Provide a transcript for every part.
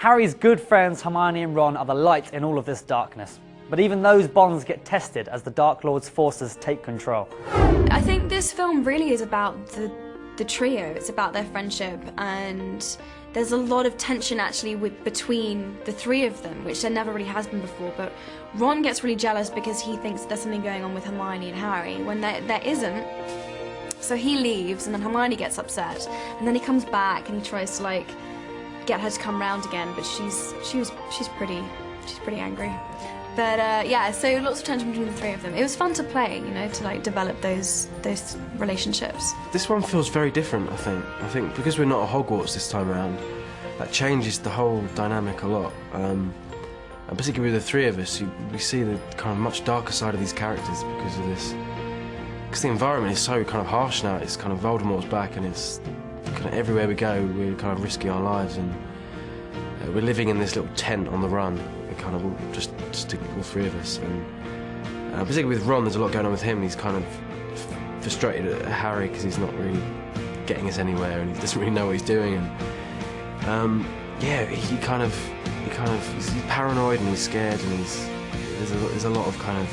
Harry's good friends Hermione and Ron are the light in all of this darkness. But even those bonds get tested as the Dark Lord's forces take control. I think this film really is about the trio. It's about their friendship, and there's a lot of tension actually between the three of them, which there never really has been before. But Ron gets really jealous because he thinks there's something going on with Hermione and Harry when there isn't. So he leaves, and then Hermione gets upset, and then he comes back and he tries to like get her to come round again, but she's pretty angry. But yeah, so lots of tension between the three of them. It was fun to play, you know, to like develop those relationships. This one feels very different, I think. I think because we're not at Hogwarts this time around, that changes the whole dynamic a lot. And particularly with the three of us, we see the kind of much darker side of these characters because of this. Because the environment is so kind of harsh now. It's kind of Voldemort's back, and it's kind of everywhere we go, we're kind of risking our lives, and we're living in this little tent on the run. We're kind of all three of us, and particularly with Ron, there's a lot going on with him. He's kind of frustrated at Harry because he's not really getting us anywhere, and he doesn't really know what he's doing. And yeah, he's paranoid and he's scared, and there's a lot of kind of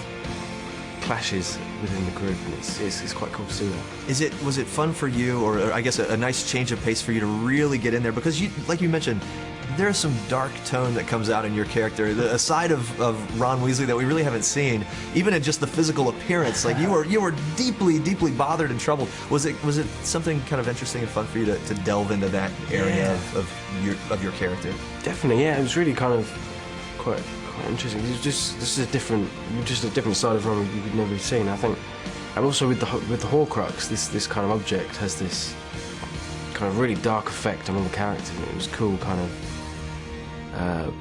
clashes within the group, and it's quite cool to see that. Was it fun for you, or I guess a nice change of pace for you to really get in there? Because like you mentioned, there's some dark tone that comes out in your character, a side of Ron Weasley that we really haven't seen, even in just the physical appearance. Like you were deeply bothered and troubled. Was it something kind of interesting and fun for you to delve into that area of your character? Definitely, yeah. It was really kind of quite interesting. This is a different side of Ron we've never really seen, I think. And also with the Horcrux, this kind of object has this kind of really dark effect on all the characters, and it was cool kind of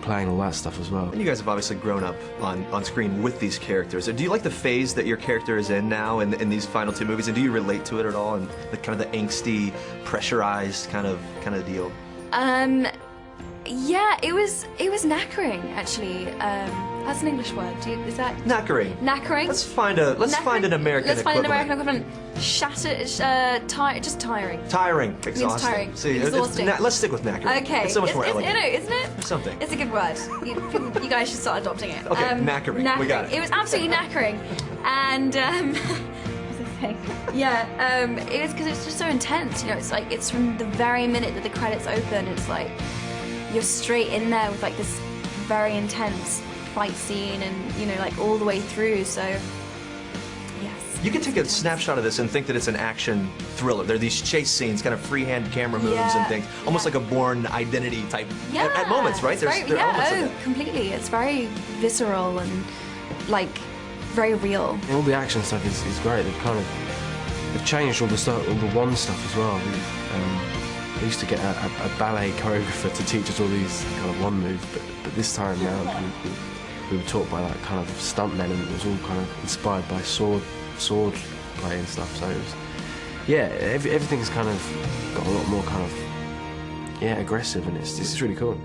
playing all that stuff as well. And you guys have obviously grown up on screen with these characters. Do you like the phase that your character is in now in these final two movies, and do you relate to it at all, and the kind of the angsty, pressurized kind of deal? Yeah, it was knackering actually. That's an English word. Is that knackering? Knackering. Let's find an American. Let's find an American equivalent. Shattered, just tiring. Tiring, exhausting. Means tiring. See, exhausting. Let's stick with knackering. Okay. It's so much more elegant. You know, isn't it? Something. It's a good word. You guys should start adopting it. Okay, knackering. We got it. It was absolutely knackering, and what's the thing? Yeah, it is because it's just so intense. You know, it's like it's from the very minute that the credits open. It's like you're straight in there with like this very intense fight scene, and you know, like all the way through. So yes, you can take a snapshot of this and think that it's an action thriller. There are these chase scenes, kind of freehand camera moves and things, almost like a Bourne Identity type at moments, right? There are elements of it. Completely. It's very visceral and like very real. All the action stuff is great. They've changed all the wand stuff as well. We used to get a ballet choreographer to teach us all these kind of wand moves, but this time around we were taught by like kind of stuntmen, and it was all kind of inspired by sword play and stuff. So it was, yeah, everything's kind of got a lot more kind of aggressive, and this is really cool.